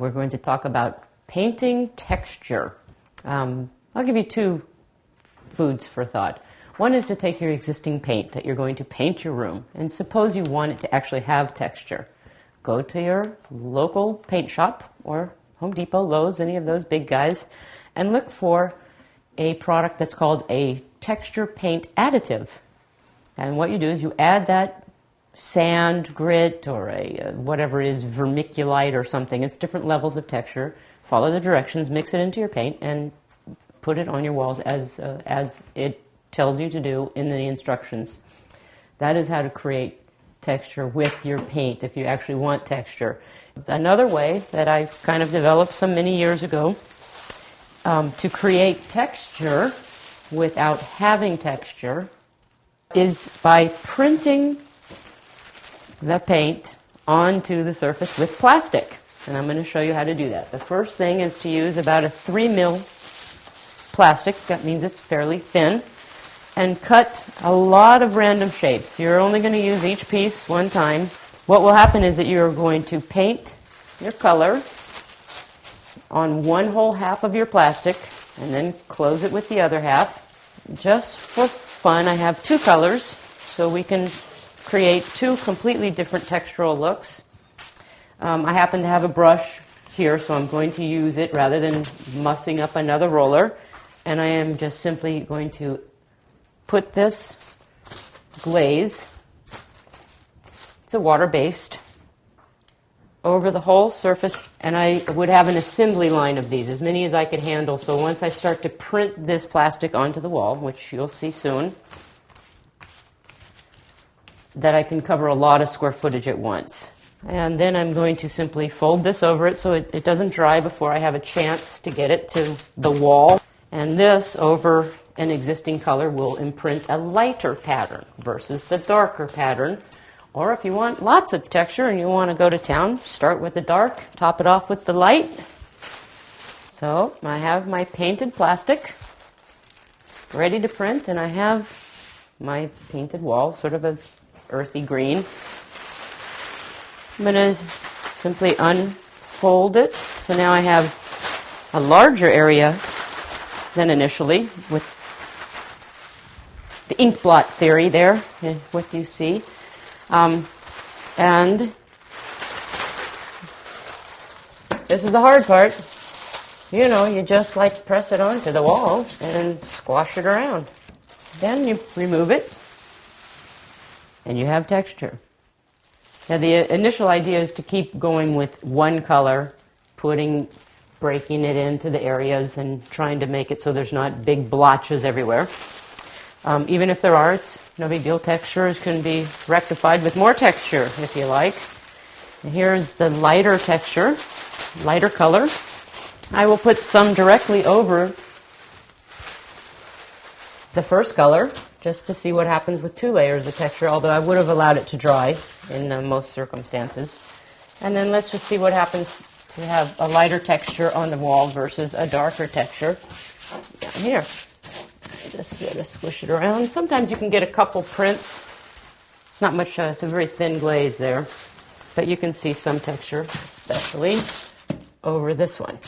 We're going to talk about painting texture. I'll give you two foods for thought. One is to take your existing paint that you're going to paint your room, and suppose you want it to actually have texture. Go to your local paint shop or Home Depot, Lowe's, any of those big guys, and look for a product that's called a texture paint additive. And what you do is you add that sand, grit, or a whatever it is, vermiculite or something. It's different levels of texture. Follow the directions, mix it into your paint, and put it on your walls as it tells you to do in the instructions. That is how to create texture with your paint if you actually want texture. Another way that I kind of developed some many years ago to create texture without having texture is by printing the paint onto the surface with plastic. And I'm going to show you how to do that. The first thing is to use about a 3 mil plastic. That means it's fairly thin. And cut a lot of random shapes. You're only going to use each piece one time. What will happen is that you're going to paint your color on one whole half of your plastic and then close it with the other half. Just for fun, I have two colors, so we can create two completely different textural looks. I happen to have a brush here, so I'm going to use it rather than mussing up another roller. And I am just simply going to put this glaze, it's a water-based, over the whole surface, and I would have an assembly line of these, as many as I could handle. So once I start to print this plastic onto the wall, which you'll see soon, that I can cover a lot of square footage at once. And then I'm going to simply fold this over it so it doesn't dry before I have a chance to get it to the wall. And this over an existing color will imprint a lighter pattern versus the darker pattern. Or if you want lots of texture and you want to go to town, start with the dark, top it off with the light. So I have my painted plastic ready to print, and I have my painted wall, sort of an earthy green. I'm going to simply unfold it. So now I have a larger area than initially with the ink blot theory there, what you see. And this is the hard part. You know, you just like press it onto the wall and squash it around. Then you remove it and you have texture. Now the initial idea is to keep going with one color, breaking it into the areas and trying to make it so there's not big blotches everywhere. Even if there are, it's no big deal. Textures can be rectified with more texture if you like. And here's the lighter texture, lighter color. I will put some directly over the first color just to see what happens with two layers of texture, although I would have allowed it to dry in most circumstances. And then let's just see what happens to have a lighter texture on the wall versus a darker texture down here. Just sort of squish it around. Sometimes you can get a couple prints. It's not much, it's a very thin glaze there, but you can see some texture, especially over this one.